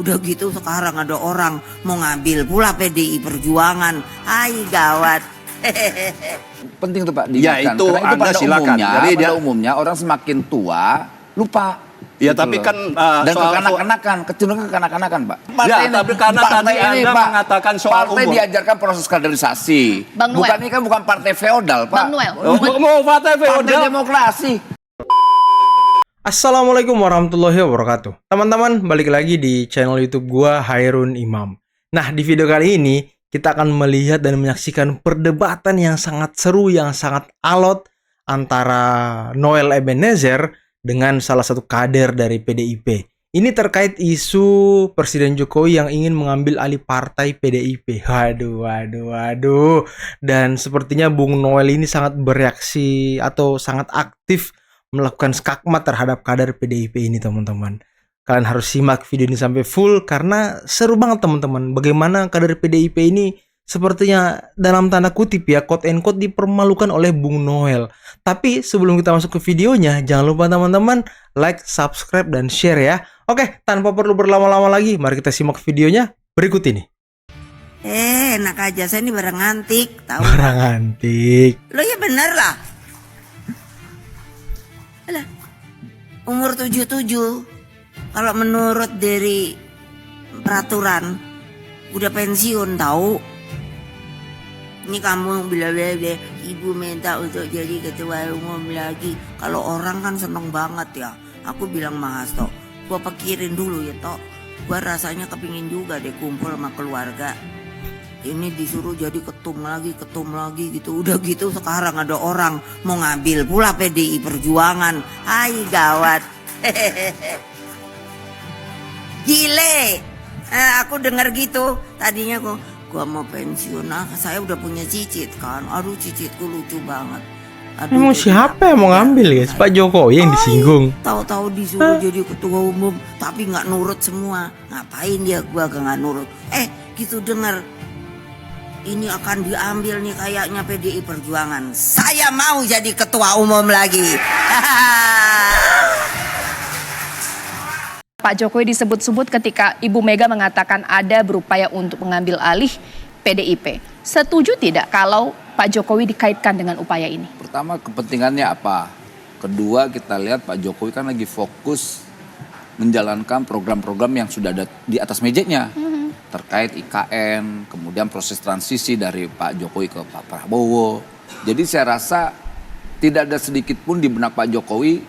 Udah gitu sekarang ada orang mau ngambil pula PDI Perjuangan. Hai gawat. Penting tuh Pak Ya, diingatkan. itu Karena itu Anda pada silakan. umumnya, Jadi pada dia- umumnya orang semakin tua lupa. Ya, Gitu tapi loh. kan, dan soal- kekanak-kanakan, kecenderungan kekanak-kanakan Pak. Ya, tapi karena tadi Anda Pak, mengatakan soal partai umur. diajarkan proses kaderisasi. Bang Noel. Bukan ini kan bukan partai feodal Pak. Bang Noel. Mau partai Partai feodal. demokrasi. Assalamualaikum warahmatullahi wabarakatuh. Teman-teman, balik lagi di channel YouTube gua Hairun Imam. Nah, di video kali ini kita akan melihat dan menyaksikan perdebatan yang sangat seru, yang sangat alot antara Noel Ebenezer dengan salah satu kader dari PDIP. Ini terkait isu Presiden Jokowi yang ingin mengambil alih partai PDIP. Waduh. Dan sepertinya Bung Noel ini sangat bereaksi atau sangat aktif melakukan skakmat terhadap kader PDIP ini, teman-teman. Kalian harus simak video ini sampai full karena seru banget, teman-teman. Bagaimana kader PDIP ini sepertinya dalam tanda kutip ya, quote and quote, dipermalukan oleh Bung Noel. Tapi sebelum kita masuk ke videonya, jangan lupa teman-teman like, subscribe, dan share ya. Oke, tanpa perlu berlama-lama lagi, mari kita simak videonya berikut ini. Enak aja, saya ini barang antik, tahu? Barang antik. Lo ya bener lah. Alah, umur 77, kalau menurut dari peraturan udah pensiun tahu. Ini kamu bilang ibu minta untuk jadi ketua umum lagi. Kalau orang kan seneng banget ya. Aku bilang Mas Hasto, gua pikirin dulu ya Tok. Gua rasanya kepingin juga deh kumpul sama keluarga. Ini disuruh jadi ketum lagi gitu. Udah gitu sekarang ada orang mau ngambil pula PDI Perjuangan. Hai gawat. Gile. Aku dengar gitu. Tadinya gua mau pensiun. Saya udah punya cicit kan. Aduh, cicitku lucu banget. Aduh, Emang jadi siapa yang aku mau bilang, ngambil guys? Pak Jokowi yang disinggung. Tahu-tahu disuruh jadi ketua umum tapi nggak nurut semua. Ngapain dia gua nggak nurut? Gitu dengar. Ini akan diambil nih kayaknya PDI Perjuangan. Saya mau jadi ketua umum lagi. Pak Jokowi disebut-sebut ketika Ibu Mega mengatakan ada berupaya untuk mengambil alih PDIP. Setuju tidak kalau Pak Jokowi dikaitkan dengan upaya ini? Pertama, kepentingannya apa? Kedua, kita lihat Pak Jokowi kan lagi fokus menjalankan program-program yang sudah ada di atas mejanya. Terkait IKN, kemudian proses transisi dari Pak Jokowi ke Pak Prabowo. Jadi saya rasa tidak ada sedikit pun di benak Pak Jokowi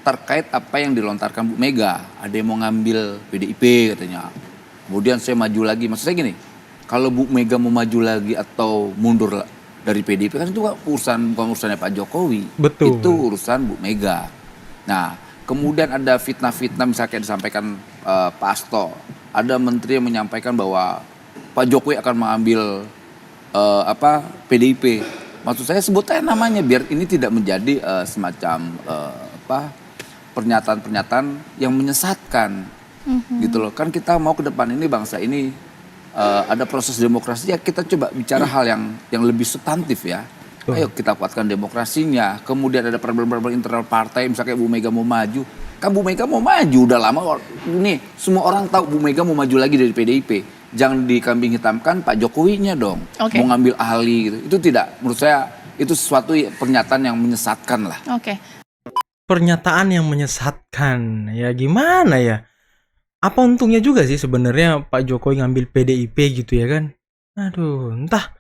terkait apa yang dilontarkan Bu Mega. Ada yang mau ngambil PDIP katanya. Kemudian saya maju lagi. Maksud saya gini, kalau Bu Mega mau maju lagi atau mundur dari PDIP kan itu bukan urusannya Pak Jokowi. Betul. Itu urusan Bu Mega. Nah, kemudian ada fitnah-fitnah misalnya kayak disampaikan Pak Hasto. Ada menteri yang menyampaikan bahwa Pak Jokowi akan mengambil PDIP. Maksud saya sebut aja namanya biar ini tidak menjadi semacam pernyataan-pernyataan yang menyesatkan. Gitu loh. Kan kita mau ke depan ini bangsa ini ada proses demokrasi, ya kita coba bicara hal yang lebih substantif ya. Ayo kita kuatkan demokrasinya. Kemudian ada problem-problem internal partai, misalnya Bu Mega mau maju. Kan Bu Mega mau maju udah lama. Ini semua orang tahu Bu Mega mau maju lagi dari PDIP. Jangan dikambing hitamkan Pak Jokowinya dong. Oke. Mau ngambil ahli gitu. Itu tidak, menurut saya itu sesuatu pernyataan yang menyesatkan lah. Oke. Pernyataan yang menyesatkan. Ya gimana ya? Apa untungnya juga sih sebenarnya Pak Jokowi ngambil PDIP gitu ya kan? Aduh, entah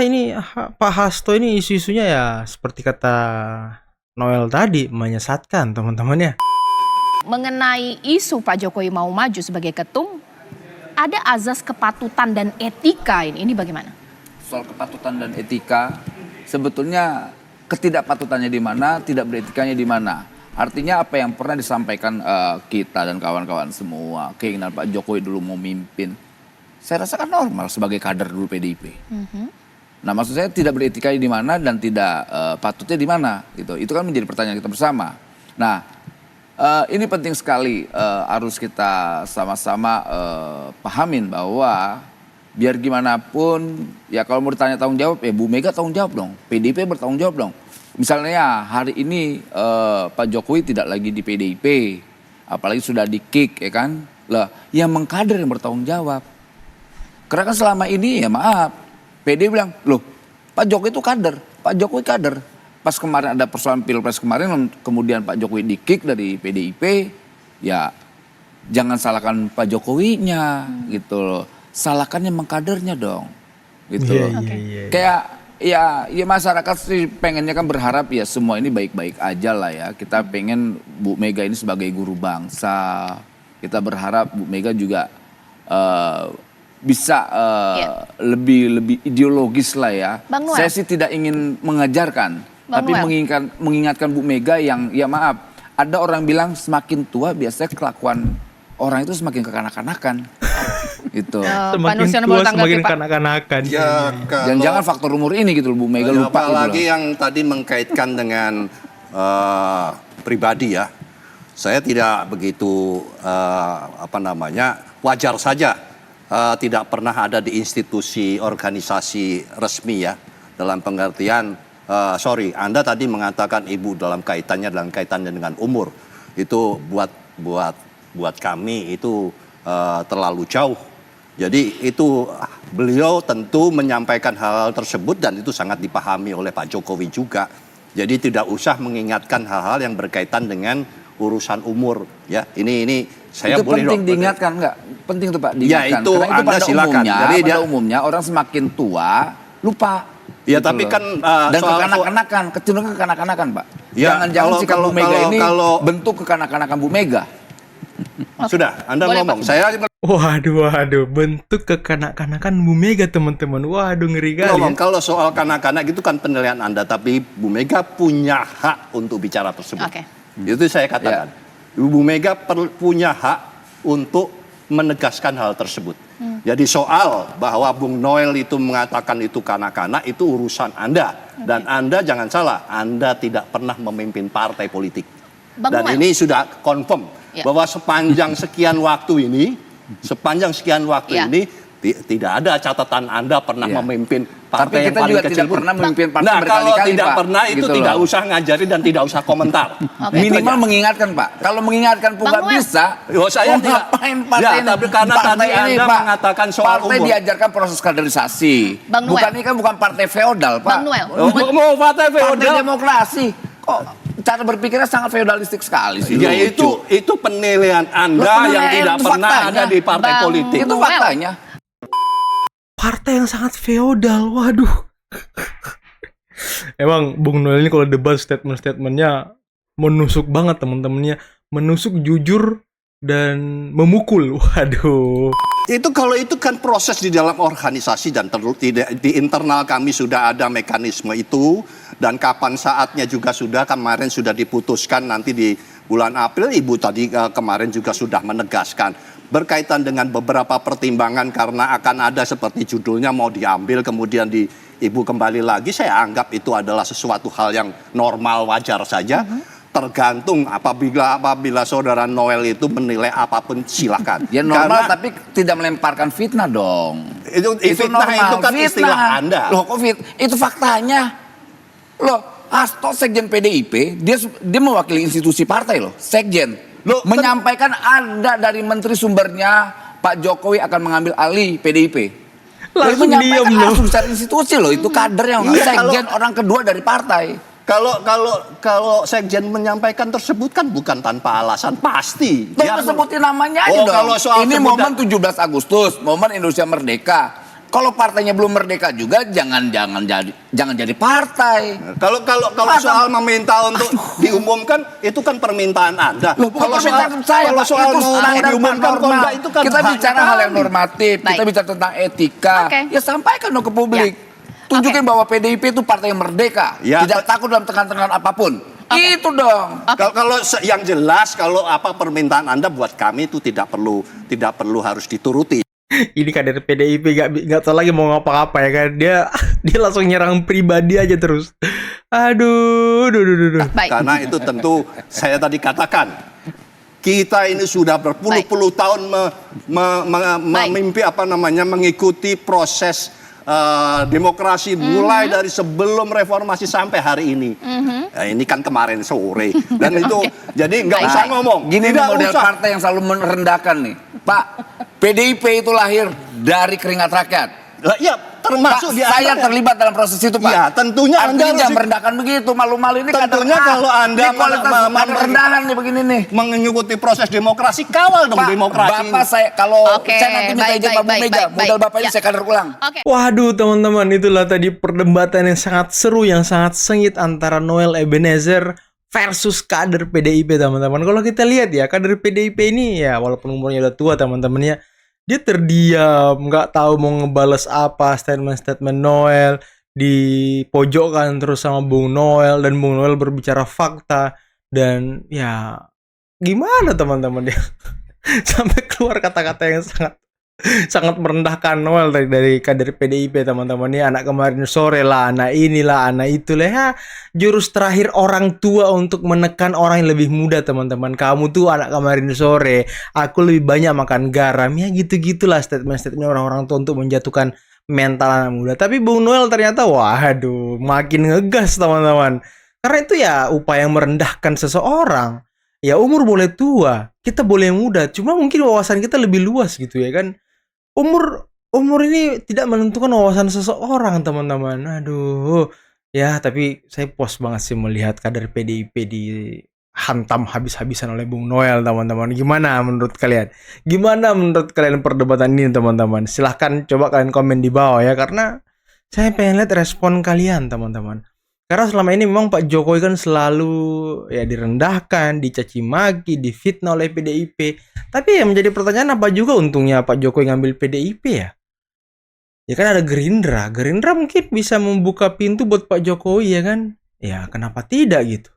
ini Pak Hasto ini isu-isunya ya seperti kata Noel tadi, menyesatkan teman-teman ya. Mengenai isu Pak Jokowi mau maju sebagai ketum, ada azas kepatutan dan etika ini. Ini bagaimana? Soal kepatutan dan etika, sebetulnya ketidakpatutannya di mana, tidak beretikanya di mana. Artinya apa yang pernah disampaikan kita dan kawan-kawan semua, keinginan Pak Jokowi dulu mau mimpin, saya rasa kan normal sebagai kader dulu PDIP. Nah, maksud saya tidak beretika di mana dan tidak patutnya di mana gitu. Itu kan menjadi pertanyaan kita bersama. Nah, ini penting sekali harus kita sama-sama pahamin bahwa biar gimana pun ya kalau mau ditanya tanggung jawab ya Bu Mega tanggung jawab dong. PDIP bertanggung jawab dong. Misalnya hari ini Pak Jokowi tidak lagi di PDIP, apalagi sudah di-kick ya kan. Lah, yang mengkader yang bertanggung jawab. Karena kan selama ini ya maaf, PD bilang, loh Pak Jokowi itu kader, Pak Jokowi kader. Pas kemarin ada persoalan pilpres kemarin, kemudian Pak Jokowi di-kick dari PDIP, ya jangan salahkan Pak Jokowinya gitu loh. Salahkan yang mengkadernya dong. Gitu loh. Kayak ya masyarakat sih pengennya kan berharap ya semua ini baik-baik aja lah ya. Kita pengen Bu Mega ini sebagai guru bangsa. Kita berharap Bu Mega juga bisa lebih ideologis lah ya. Bang Noel. Saya sih tidak ingin mengajarkan, tapi mengingatkan Bu Mega yang ya maaf, ada orang bilang semakin tua biasanya kelakuan orang itu semakin kekanak-kanakan. Gitu. Semakin tua semakin kanak-kanakan. Ya, Jangan-jangan faktor umur ini gitu loh Bu Mega lupa gitu loh. apalagi yang tadi mengkaitkan dengan pribadi ya. Saya tidak begitu wajar saja tidak pernah ada di institusi organisasi resmi ya, dalam pengertian Anda tadi mengatakan Ibu dalam kaitannya dengan umur. Itu buat kami itu terlalu jauh. Jadi itu beliau tentu menyampaikan hal-hal tersebut dan itu sangat dipahami oleh Pak Jokowi juga. Jadi tidak usah mengingatkan hal-hal yang berkaitan dengan urusan umur ya. Ini saya itu boleh penting diingatkan enggak? Penting tuh Pak diingatkan. Ya itu karena Anda silakan. Jadi pada umumnya orang semakin tua lupa. Ya gitu tapi loh. kan dan kekanak-kanakan, kecenderungan kekanak-kanakan Pak. Ya, Jangan-jangan sikap Bu Mega ini kalau bentuk kekanak-kanakan Bu Mega. sudah Anda Boleh, ngomong. Pak. Saya Waduh, bentuk kekanak-kanakan Bu Mega teman-teman. Waduh, ngeri kali. ngomong Ya. kalau soal kanak-kanak itu kan penilaian Anda, tapi Bu Mega punya hak untuk bicara tersebut. Oke. Itu saya katakan. Bu Mega punya hak untuk menegaskan hal tersebut. Jadi soal bahwa Bung Noel itu mengatakan itu kanak-kanak itu urusan Anda. Dan Anda jangan salah, Anda tidak pernah memimpin partai politik. Bang Dan Noel. ini sudah confirm bahwa sepanjang sekian waktu ini tidak ada catatan Anda pernah memimpin partai Tapi yang kita paling juga kecil tidak pun. pernah memimpin partai Nah, kalau berkali-kali, tidak Pak. pernah itu Gitu tidak loh. usah ngajari dan tidak usah komentar. Minimal mengingatkan Pak. Kalau mengingatkan pun Bang nggak Noel. bisa. Saya tidak. Ngapain partai Ya, ini? tapi karena Partai tadi ini, Anda Pak, mengatakan soal partai umur. diajarkan proses kaderisasi. Bang Noel. Bukan ini kan bukan partai feodal Pak. Bang Noel. Mau partai Partai feodal. demokrasi. Kok cara berpikirnya sangat feodalistik sekali sih. Ya Lucu. itu penilaian Anda Loh, yang penilaian tidak itu pernah faktanya. ada di partai Bang politik. Itu Noel. faktanya. Partai yang sangat feodal. Waduh. Emang Bung Noel ini kalau debat statement-statementnya menusuk banget teman-temannya. Menusuk, jujur, dan memukul. Waduh. Kalau itu kan proses di dalam organisasi dan di internal kami sudah ada mekanisme itu dan kapan saatnya juga kemarin sudah diputuskan nanti di bulan April. Ibu tadi kemarin juga sudah menegaskan berkaitan dengan beberapa pertimbangan karena akan ada seperti judulnya mau diambil kemudian Ibu kembali lagi. Saya anggap itu adalah sesuatu hal yang normal, wajar saja. Tergantung apabila saudara Noel itu menilai apapun silakan. Ya normal tapi tidak melemparkan fitnah dong. Itu fitnah normal. itu kan Fitnah. istilah Anda. Loh kok itu faktanya. Loh Hasto Sekjen PDIP dia mewakili institusi partai loh. Sekjen. Loh, menyampaikan ada dari menteri sumbernya Pak Jokowi akan mengambil alih PDIP. Langsung Dia diem menyampaikan loh. langsung secara institusi loh. Itu kader yang Iya, sekjen orang kedua dari partai. Kalau sekjen menyampaikan tersebut kan bukan tanpa alasan, pasti. Jangan sebutin namanya aja Oh, dong. kalau soal Ini sebutan- momen 17 Agustus, momen Indonesia Merdeka. Kalau partainya belum merdeka juga jangan jadi partai. Kalau Masa- soal meminta untuk diumumkan itu kan permintaan Anda. Loh, bukan Kalau permintaan saya, kalau Pak. soal Itu mau standar diumumkan normal. enggak itu kan Kita haknya bicara hal yang kami. normatif, kita Baik. bicara tentang etika. Oke. Ya sampaikan dong ke publik. Tunjukin bahwa PDIP itu partai yang merdeka, Ya, tidak takut dalam tekanan apapun. Oke. Itu dong. Kalau yang jelas kalau apa permintaan Anda buat kami itu tidak perlu harus dituruti. Ini kader PDIP gak tahu lagi mau ngapa-ngapa ya kan. Dia langsung nyerang pribadi aja terus. Aduh. Baik. Karena itu tentu saya tadi katakan kita ini sudah berpuluh-puluh tahun mengikuti proses demokrasi mulai dari sebelum reformasi sampai hari ini. Nah, ini kan kemarin sore dan itu jadi nggak usah ngomong. Gini nih Tidak model usah. partai yang selalu merendahkan nih. Pak, PDIP itu lahir dari keringat rakyat. Lah, iya, termasuk Pak, di saya Anda. terlibat dalam proses itu, Pak. Ya, tentunya Anda Artinya jangan harus- merendahkan begitu, malu-malu ini Tentunya kalau Anda ini kualitas rendahan nih begini nih. mengikuti proses demokrasi, kawal dong Pak, demokrasi. Bapak saya kalau Oke, saya nanti minta izin Pak Bu Mega, modal Bapak ini Ya. saya kader ulang. Oke. Waduh teman-teman, itulah tadi perdebatan yang sangat seru, yang sangat sengit antara Noel Ebenezer versus kader PDIP teman-teman. Kalau kita lihat ya, kader PDIP ini ya walaupun umurnya udah tua teman-teman ya, dia terdiam, nggak tahu mau ngebales apa statement-statement Noel, dipojokkan terus sama Bung Noel, dan Bung Noel berbicara fakta, dan ya gimana teman-teman ya sampai keluar kata-kata yang sangat merendahkan Noel dari kader PDIP teman-teman. Ini anak kemarin sore lah, anak inilah, anak itulah ya. Jurus terakhir orang tua untuk menekan orang yang lebih muda teman-teman. Kamu tuh anak kemarin sore, aku lebih banyak makan garam. Ya gitu-gitulah statement-statement orang-orang tua untuk menjatuhkan mental anak muda. Tapi Bung Noel ternyata waduh makin ngegas teman-teman. Karena itu ya upaya merendahkan seseorang. Ya umur boleh tua, kita boleh muda, cuma mungkin wawasan kita lebih luas gitu ya kan. Umur ini tidak menentukan wawasan seseorang teman-teman. Aduh. Ya tapi saya puas banget sih melihat kader PDIP dihantam habis-habisan oleh Bung Noel teman-teman. Gimana menurut kalian? Gimana menurut kalian perdebatan ini teman-teman? Silahkan coba kalian komen di bawah ya, karena saya pengen lihat respon kalian teman-teman. Karena selama ini memang Pak Jokowi kan selalu ya direndahkan, dicaci maki, difitnah oleh PDIP. Tapi yang menjadi pertanyaan, apa juga untungnya Pak Jokowi ngambil PDIP ya? Ya kan ada Gerindra. Gerindra mungkin bisa membuka pintu buat Pak Jokowi ya kan? Ya kenapa tidak gitu?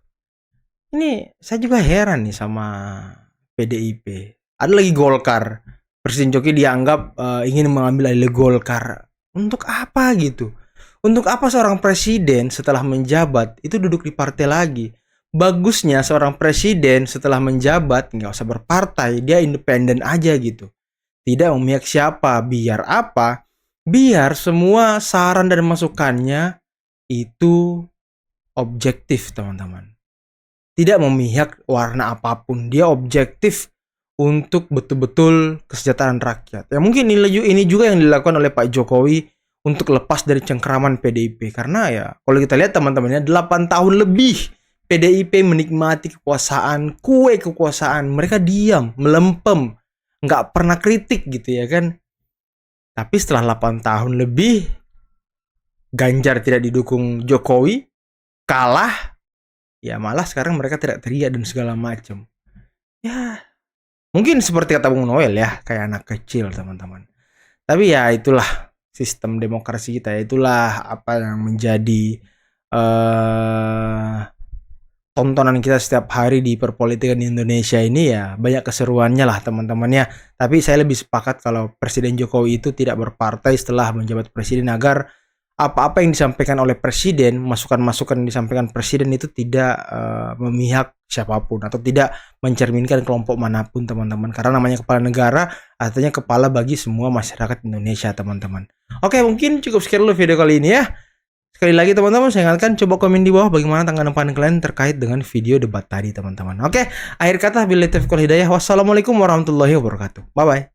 Ini saya juga heran nih sama PDIP. Ada lagi Golkar. Presiden Jokowi dianggap ingin mengambil alih Golkar. Untuk apa gitu? Untuk apa seorang presiden setelah menjabat itu duduk di partai lagi? Bagusnya seorang presiden setelah menjabat nggak usah berpartai, dia independen aja gitu. Tidak memihak siapa, biar apa? Biar semua saran dan masukannya itu objektif teman-teman. Tidak memihak warna apapun, dia objektif untuk betul-betul kesejahteraan rakyat. Ya mungkin ini juga yang dilakukan oleh Pak Jokowi untuk lepas dari cengkeraman PDIP. Karena ya kalau kita lihat teman-temannya 8 tahun lebih PDIP menikmati kekuasaan, kue kekuasaan. Mereka diam, melempem, nggak pernah kritik gitu ya kan. Tapi setelah 8 tahun lebih Ganjar tidak didukung Jokowi, kalah, ya malah sekarang mereka tidak teriak dan segala macam. Ya mungkin seperti kata Bung Noel ya, kayak anak kecil teman-teman. Tapi ya itulah sistem demokrasi kita, itulah apa yang menjadi tontonan kita setiap hari di perpolitikan di Indonesia ini ya. Banyak keseruannya lah teman-temannya. Tapi saya lebih sepakat kalau Presiden Jokowi itu tidak berpartai setelah menjabat presiden, agar apa-apa yang disampaikan oleh presiden, masukan-masukan yang disampaikan presiden itu tidak memihak siapapun atau tidak mencerminkan kelompok manapun teman-teman. Karena namanya kepala negara artinya kepala bagi semua masyarakat Indonesia teman-teman. Oke, mungkin cukup sekian dulu video kali ini ya. Sekali lagi teman-teman, saya ingatkan coba komen di bawah bagaimana tanggapan kalian terkait dengan video debat tadi teman-teman. Oke, akhir kata billahi taufiq wal hidayah. Wassalamualaikum warahmatullahi wabarakatuh. Bye bye.